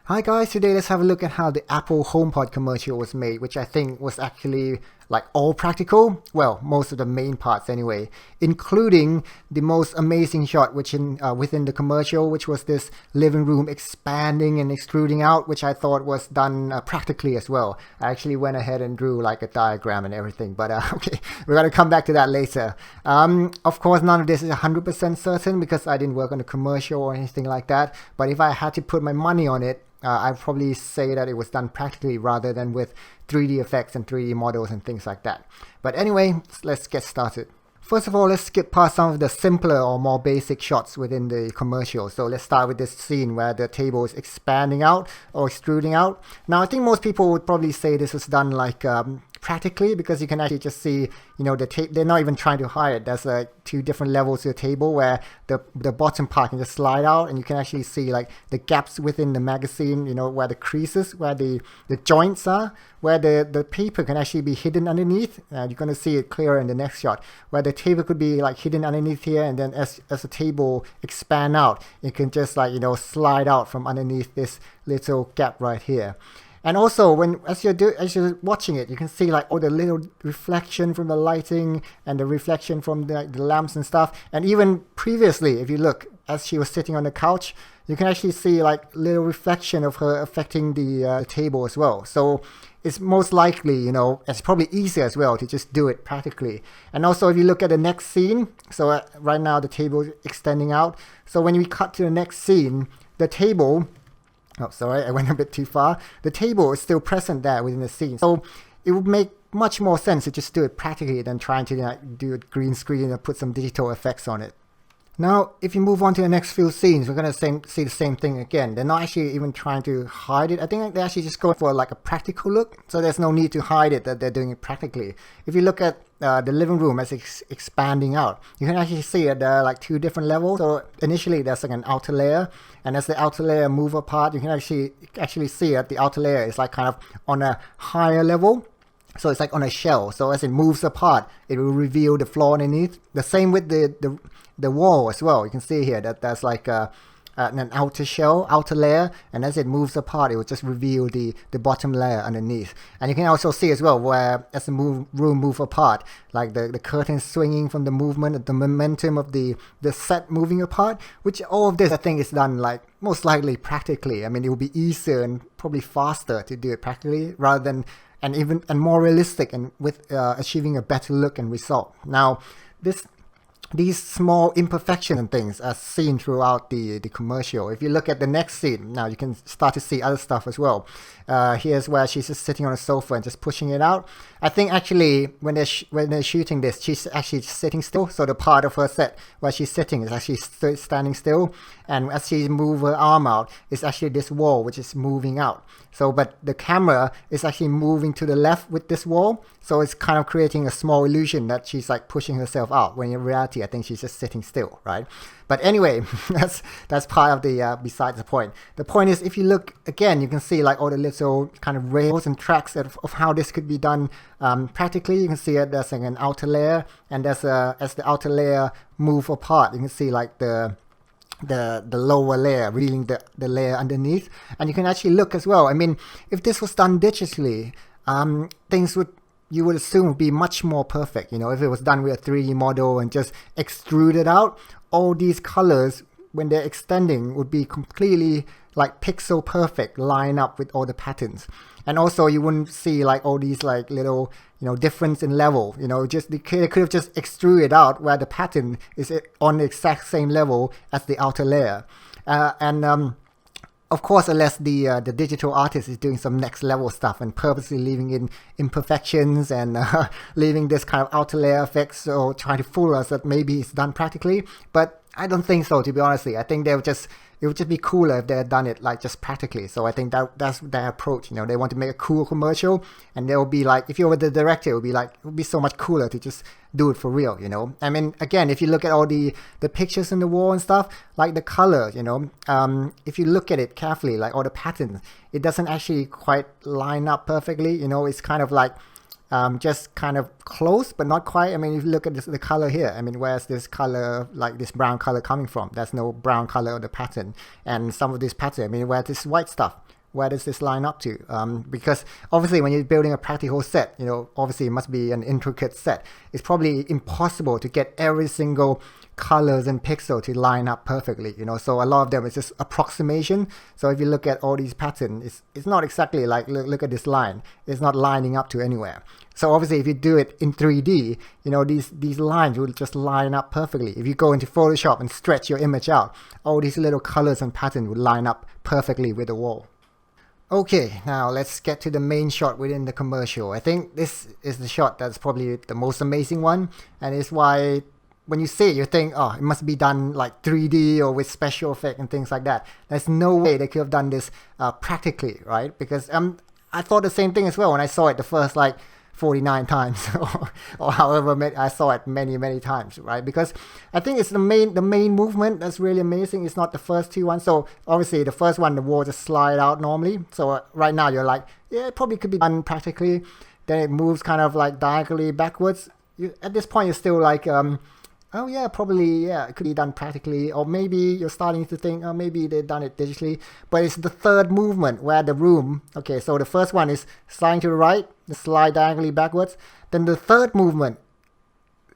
Hi guys, today let's have a look at how the Apple HomePod commercial was made, which I think was actually like all practical. Well, most of the main parts anyway, including the most amazing shot which within the commercial, which was this living room expanding and extruding out, which I thought was done practically as well. I actually went ahead and drew like a diagram and everything, but okay, we're gonna come back to that later. Of course, none of this is 100% certain because I didn't work on the commercial or anything like that, but if I had to put my money on it, I'd probably say that it was done practically rather than with 3D effects and 3D models and things like that. But anyway, let's get started. First of all, let's skip past some of the simpler or more basic shots within the commercial. So let's start with this scene where the table is expanding out or extruding out. Now, I think most people would probably say this was done like practically, because you can actually just see, they're not even trying to hide it. There's two different levels to the table where the bottom part can just slide out, and you can actually see like the gaps within the magazine, where the creases, where the joints are, where the paper can actually be hidden underneath. You're going to see it clearer in the next shot, where the table could be like hidden underneath here, and then as the table expand out, it can just like, slide out from underneath this little gap right here. And also, as you're watching it, you can see like all the little reflection from the lighting and the reflection from the lamps and stuff. And even previously, if you look, as she was sitting on the couch, you can actually see like little reflection of her affecting the table as well. So it's most likely, it's probably easier as well to just do it practically. And also, if you look at the next scene, so right now the table is extending out. So when we cut to the next scene, the table... Oh, sorry, I went a bit too far. The table is still present there within the scene. So it would make much more sense to just do it practically than trying to do a green screen and put some digital effects on it. Now, if you move on to the next few scenes, we're going to see the same thing again. They're not actually even trying to hide it. I think they're actually just going for like a practical look. So there's no need to hide it, that they're doing it practically. If you look at the living room as it's expanding out, you can actually see that there are like two different levels. So initially there's like an outer layer, and as the outer layer move apart, you can actually see that the outer layer is like kind of on a higher level. So it's like on a shell. So as it moves apart, it will reveal the floor underneath. The same with the wall as well. You can see here that there's like an outer layer, and as it moves apart, it will just reveal the bottom layer underneath. And you can also see as well where as the room move apart, like the curtains swinging from the movement, the momentum of the set moving apart, which all of this I think is done like most likely practically. I mean, it will be easier and probably faster to do it practically rather than and more realistic, and with achieving a better look and result. Now, these small imperfections and things are seen throughout the commercial. If you look at the next scene, now you can start to see other stuff as well. Here's where she's just sitting on a sofa and just pushing it out. I think actually when they're shooting this, she's actually sitting still. So the part of her set where she's sitting is actually standing still. And as she moves her arm out, it's actually this wall which is moving out. So, but the camera is actually moving to the left with this wall. So it's kind of creating a small illusion that she's like pushing herself out, when in reality, I think she's just sitting still, right? But anyway, that's part of the besides the point. The point is, if you look again, you can see like all the little kind of rails and tracks of how this could be done practically. You can see that there's like an outer layer, and as the outer layer move apart, you can see like the lower layer revealing the layer underneath. And you can actually look as well. I mean, if this was done digitally, you would assume would be much more perfect. If it was done with a 3D model and just extruded out, all these colors, when they're extending, would be completely like pixel perfect, line up with all the patterns. And also you wouldn't see like all these like little, difference in level. Just they could have just extruded out where the pattern is on the exact same level as the outer layer. Of course, unless the digital artist is doing some next level stuff and purposely leaving in imperfections and leaving this kind of outer layer effects, or trying to fool us that maybe it's done practically. But I don't think so, to be honest. I think it would just be cooler if they had done it like just practically. So I think that's their approach. They want to make a cool commercial, and they'll be like, if you were the director, it would be so much cooler to just do it for real. I mean, again, if you look at all the pictures in the wall and stuff, like the color, if you look at it carefully, like all the patterns, it doesn't actually quite line up perfectly. It's kind of like just kind of close, but not quite. I mean, if you look at the color here, I mean, where's this color, like this brown color coming from? There's no brown color on the pattern. And some of this pattern, I mean, where's this white stuff? where does this line up to? Because obviously when you're building a practical set, obviously it must be an intricate set. It's probably impossible to get every single colors and pixel to line up perfectly, so a lot of them is just approximation. So if you look at all these patterns, it's not exactly like, look at this line, it's not lining up to anywhere. So obviously if you do it in 3D, these lines will just line up perfectly. If you go into Photoshop and stretch your image out, all these little colors and patterns would line up perfectly with the wall. Okay, now let's get to the main shot within the commercial. I think this is the shot that's probably the most amazing one, and it's why when you see it, you think, oh, it must be done like 3D or with special effect and things like that. There's no way they could have done this practically, right? Because I thought the same thing as well when I saw it the first 49 times or however I saw it many times, right? Because I think it's the main movement that's really amazing. It's not the first two ones. So obviously the first one, the wall just slide out normally. So right now you're like, yeah, it probably could be done practically. Then it moves kind of like diagonally backwards. At this point you're still like, oh yeah, probably, yeah, it could be done practically. Or maybe you're starting to think, oh, maybe they've done it digitally. But it's the third movement where the room, okay, so the first one is sliding to the right, the slide diagonally backwards. Then the third movement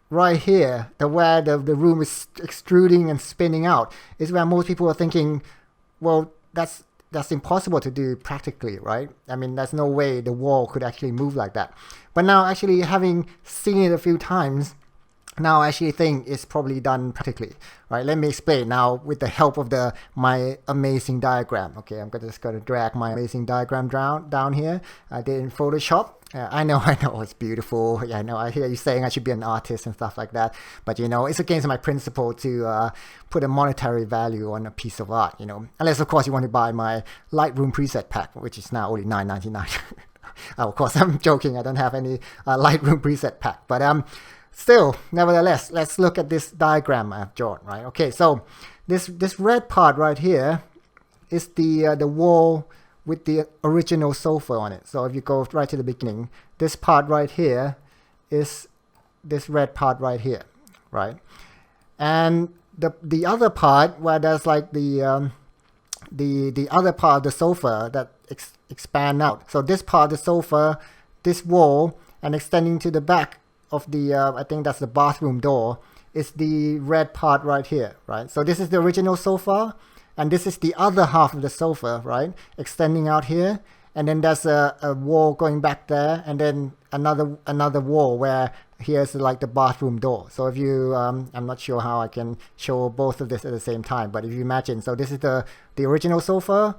right here, where the room is extruding and spinning out, is where most people are thinking, well, that's impossible to do practically, right? I mean, there's no way the wall could actually move like that. But now actually having seen it a few times, now I actually think it's probably done practically, right? Let me explain now with the help of my amazing diagram. Okay, I'm just going to drag my amazing diagram down here. I did in Photoshop. I know, it's beautiful. Yeah, I know, I hear you saying I should be an artist and stuff like that. But, it's against my principle to put a monetary value on a piece of art, Unless, of course, you want to buy my Lightroom preset pack, which is now only $9.99. Oh, of course, I'm joking. I don't have any Lightroom preset pack. But still, nevertheless, let's look at this diagram I've drawn, right? Okay, so this red part right here is the wall with the original sofa on it. So if you go right to the beginning, this part right here is this red part right here, right? And the other part where there's like the other part of the sofa that expand out. So this part of the sofa, this wall, and extending to the back of the I think that's the bathroom door, is the red part right here, right? So this is the original sofa, and this is the other half of the sofa, right, extending out here. And then there's a wall going back there, and then another wall where here's like the bathroom door. So if you I'm not sure how I can show both of this at the same time, but if you imagine, so this is the original sofa,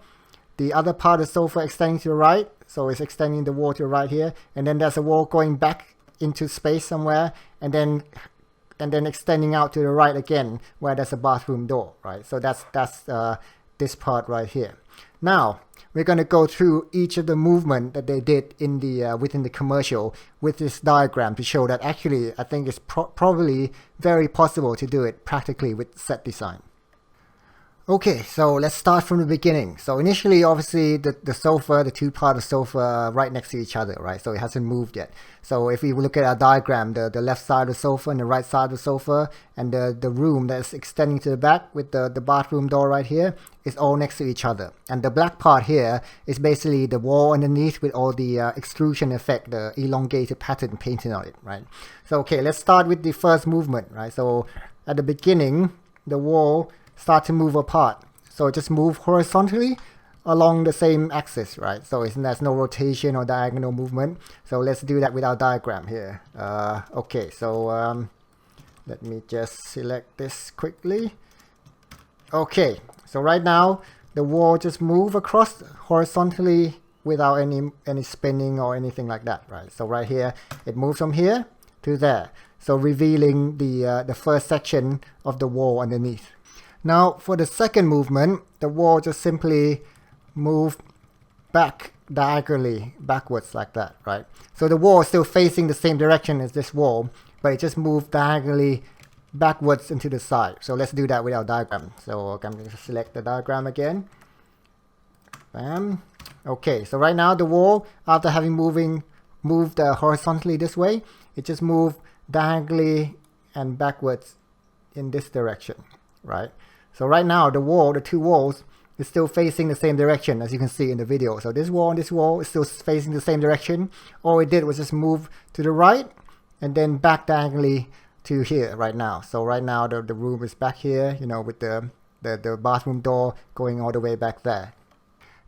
the other part of the sofa extending to the right, so it's extending the wall to the right here, and then there's a wall going back into space somewhere, and then extending out to the right again where there's a bathroom door, right? So that's this part right here. Now we're going to go through each of the movement that they did in the within the commercial with this diagram to show that actually I think it's probably very possible to do it practically with set design. Okay, so let's start from the beginning. So initially, obviously, the sofa, the two parts of the sofa are right next to each other, right? So it hasn't moved yet. So if we look at our diagram, the left side of the sofa and the right side of the sofa, and the room that's extending to the back with the bathroom door right here is all next to each other. And the black part here is basically the wall underneath with all the extrusion effect, the elongated pattern painted on it, right? So okay, let's start with the first movement, right? So at the beginning, the wall start to move apart, so just move horizontally along the same axis, right? So there's no rotation or diagonal movement. So let's do that with our diagram here. Okay, so let me just select this quickly. Okay, so right now the wall just move across horizontally without any spinning or anything like that, right? So right here it moves from here to there, so revealing the first section of the wall underneath. Now for the second movement, the wall just simply move back diagonally backwards like that, right? So the wall is still facing the same direction as this wall, but it just moved diagonally backwards into the side. So let's do that with our diagram. So I'm going to select the diagram again. Bam. Okay, so right now the wall, after having moved horizontally this way, it just moved diagonally and backwards in this direction, right? So right now the two walls is still facing the same direction, as you can see in the video. So this wall and this wall is still facing the same direction. All it did was just move to the right and then back diagonally to here right now. So right now the room is back here, you know, with the bathroom door going all the way back there.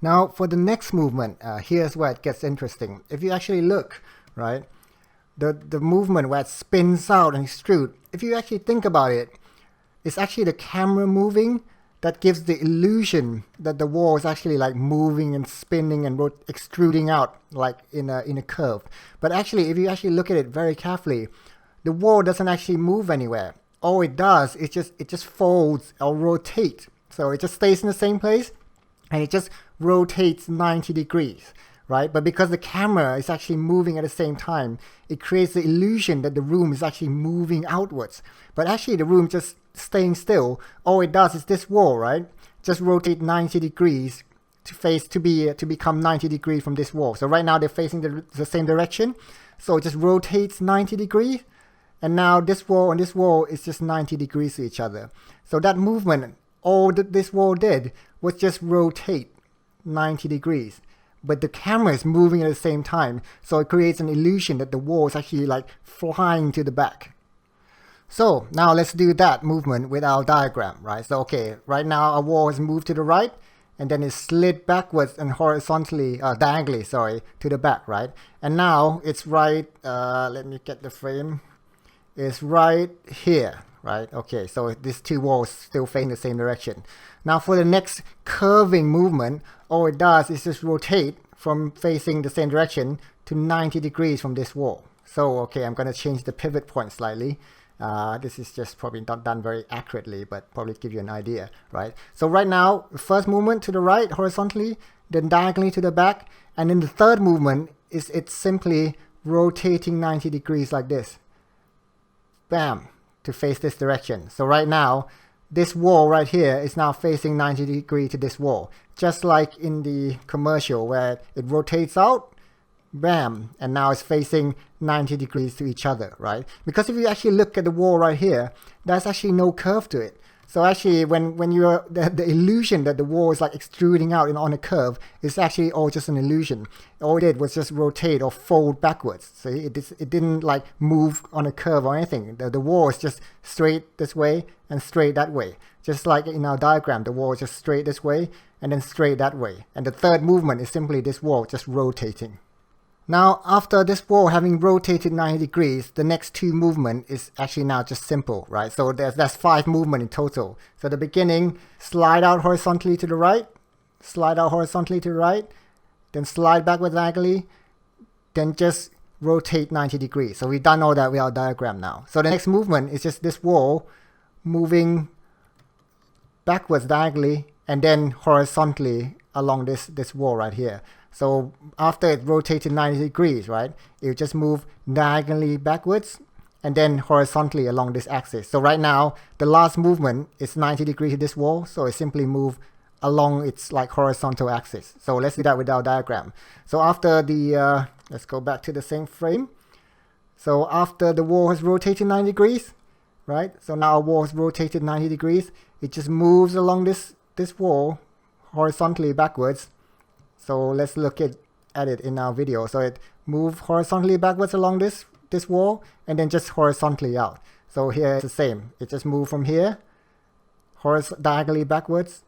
Now for the next movement, here's where it gets interesting. If you actually look, right, the movement where it spins out and extrude, if you actually think about it, it's actually the camera moving that gives the illusion that the wall is actually like moving and spinning and extruding out like in a curve. But actually, if you actually look at it very carefully, the wall doesn't actually move anywhere. All it does is it just folds or rotates. So it just stays in the same place and it just rotates 90 degrees, right? But because the camera is actually moving at the same time, it creates the illusion that the room is actually moving outwards. But actually the room just staying still. All it does is this wall, right, just rotate 90 degrees to become 90 degrees from this wall. So right now they're facing the same direction, so it just rotates 90 degrees, and now this wall and this wall is just 90 degrees to each other. So that movement, all that this wall did was just rotate 90 degrees, but the camera is moving at the same time, so it creates an illusion that the wall is actually like flying to the back. So now let's do that movement with our diagram, right? So okay, right now our wall has moved to the right and then it slid backwards and horizontally, diagonally, sorry, to the back, right? And now it's right, let me get the frame, it's right here, right? Okay, so these two walls still facing the same direction. Now for the next curving movement, all it does is just rotate from facing the same direction to 90 degrees from this wall. So okay, I'm going to change the pivot point slightly. This is just probably not done very accurately, but probably give you an idea, right? So right now, first movement to the right horizontally, then diagonally to the back, and then the third movement is it's simply rotating 90 degrees like this. Bam, to face this direction. So right now, this wall right here is now facing 90 degrees to this wall, just like in the commercial where it rotates out, bam, and now it's facing 90 degrees to each other, right? Because if you actually look at the wall right here, there's actually no curve to it. So actually when you're the illusion that the wall is like extruding out on a curve is actually all just an illusion. All it did was just rotate or fold backwards. So it didn't like move on a curve or anything. The wall is just straight this way and straight that way. Just like in our diagram, the wall is just straight this way and then straight that way. And the third movement is simply this wall just rotating. Now, after this wall having rotated 90 degrees, the next two movement is actually now just simple, right? So that's 5 movement in total. So the beginning, slide out horizontally to the right, slide out horizontally to the right, then slide backwards diagonally, then just rotate 90 degrees. So we've done all that with our diagram now. So the next movement is just this wall moving backwards diagonally and then horizontally along this wall right here. So after it rotated 90 degrees, right, it would just move diagonally backwards and then horizontally along this axis. So right now, the last movement is 90 degrees to this wall, so it simply move along its like horizontal axis. So let's do that with our diagram. So after the, let's go back to the same frame. So after the wall has rotated 90 degrees, right, so now our wall has rotated 90 degrees, it just moves along this wall horizontally backwards. So let's look at it in our video. So it moves horizontally backwards along this wall and then just horizontally out. So here it's the same. It just moves from here, diagonally backwards,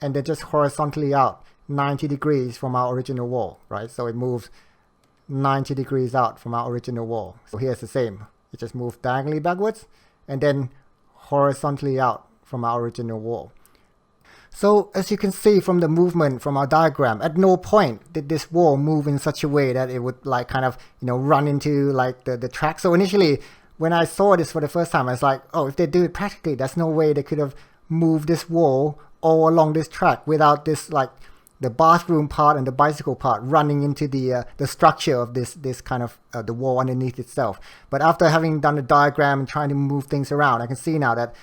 and then just horizontally out 90 degrees from our original wall, right? So it moves 90 degrees out from our original wall. So here's the same. It just moves diagonally backwards and then horizontally out from our original wall. So as you can see from the movement from our diagram, at no point did this wall move in such a way that it would like kind of, you know, run into like the track. So initially when I saw this for the first time, I was like, oh, if they do it practically, there's no way they could have moved this wall all along this track without this like the bathroom part and the bicycle part running into the structure of this kind of the wall underneath itself. But after having done the diagram and trying to move things around, I can see now that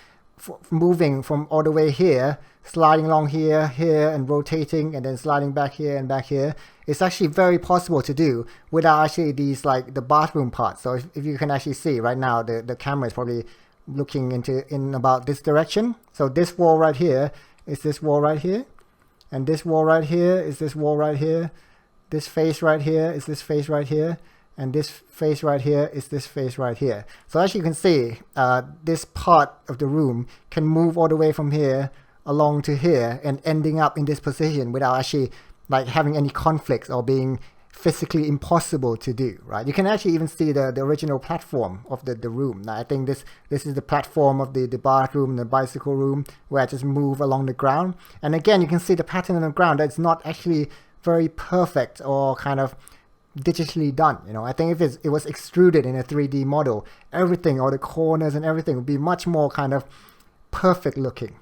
moving from all the way here, sliding along here, and rotating, and then sliding back here and back here, it's actually very possible to do without actually these like the bathroom part. So if you can actually see right now, the camera is probably looking in about this direction. So this wall right here is this wall right here, and this wall right here is this wall right here, this face right here is this face right here, and this face right here is this face right here. So as you can see, this part of the room can move all the way from here along to here and ending up in this position without actually like having any conflicts or being physically impossible to do, right? You can actually even see the original platform of the room. Now, I think this is the platform of the bathroom, the bicycle room, where I just move along the ground. And again, you can see the pattern on the ground that's not actually very perfect or kind of digitally done. You know, I think if it was extruded in a 3D model, everything, all the corners and everything would be much more kind of perfect looking.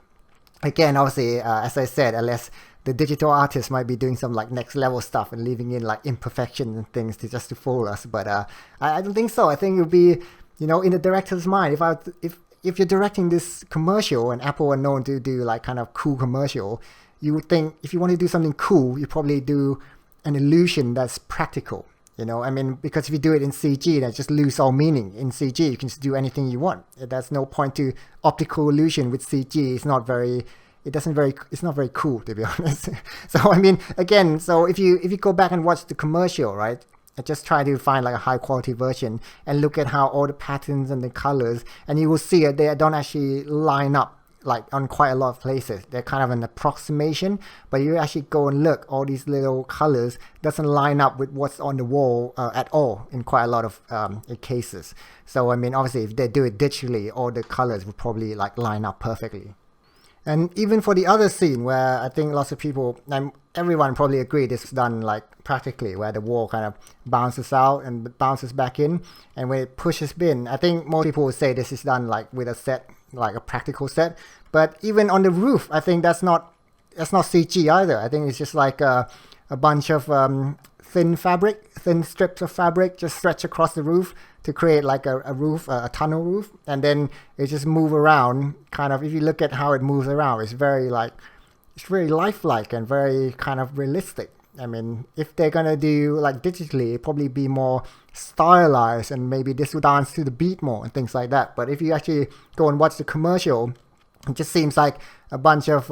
Again, obviously, as I said, unless the digital artist might be doing some like next level stuff and leaving in like imperfections and things just to fool us. But I don't think so. I think it would be, you know, in the director's mind, if you're directing this commercial, and Apple are known to do like kind of cool commercial, you would think if you want to do something cool, you probably do an illusion that's practical. You know, I mean, because if you do it in CG, that just lose all meaning. In CG, you can just do anything you want. There's no point to optical illusion with CG. It's not very cool, to be honest. So I mean, again, so if you go back and watch the commercial, right, and just try to find like a high quality version and look at how all the patterns and the colors, and you will see that they don't actually line up like on quite a lot of places. They're kind of an approximation, but you actually go and look, all these little colors doesn't line up with what's on the wall at all in quite a lot of cases. So I mean, obviously if they do it digitally, all the colors would probably like line up perfectly. And even for the other scene where I think lots of people, and everyone probably agreed this is done like practically, where the wall kind of bounces out and bounces back in, and when it pushes in, I think most people would say this is done like with a set, like a practical set. But even on the roof, I think that's not CG either. I think it's just like a bunch of thin strips of fabric just stretch across the roof to create like a roof, a tunnel roof, and then it just move around. Kind of, if you look at how it moves around, it's very lifelike and very kind of realistic. I mean, if they're gonna do like digitally, it'd probably be more stylized, and maybe this would dance to the beat more and things like that. But if you actually go and watch the commercial, it just seems like a bunch of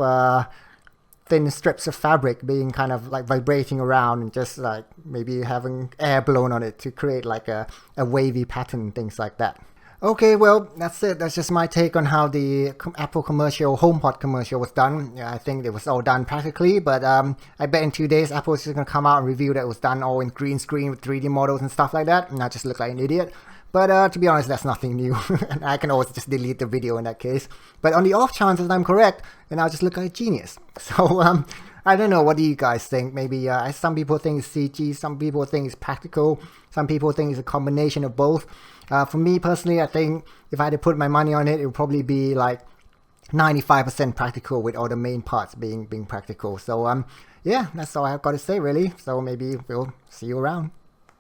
thin strips of fabric being kind of like vibrating around and just like maybe having air blown on it to create like a wavy pattern, things like that. Okay, well, that's it. That's just my take on how the Apple commercial, HomePod commercial was done. Yeah, I think it was all done practically, but I bet in 2 days Apple is just going to come out and review that it was done all in green screen with 3D models and stuff like that, and I just look like an idiot. But to be honest, that's nothing new. And I can always just delete the video in that case. But on the off chance that I'm correct, then I'll just look like a genius. So I don't know. What do you guys think? Maybe some people think it's CG, some people think it's practical, some people think it's a combination of both. For me personally, I think if I had to put my money on it, it would probably be like 95% practical, with all the main parts being practical. So yeah, that's all I've got to say really. So maybe we'll see you around.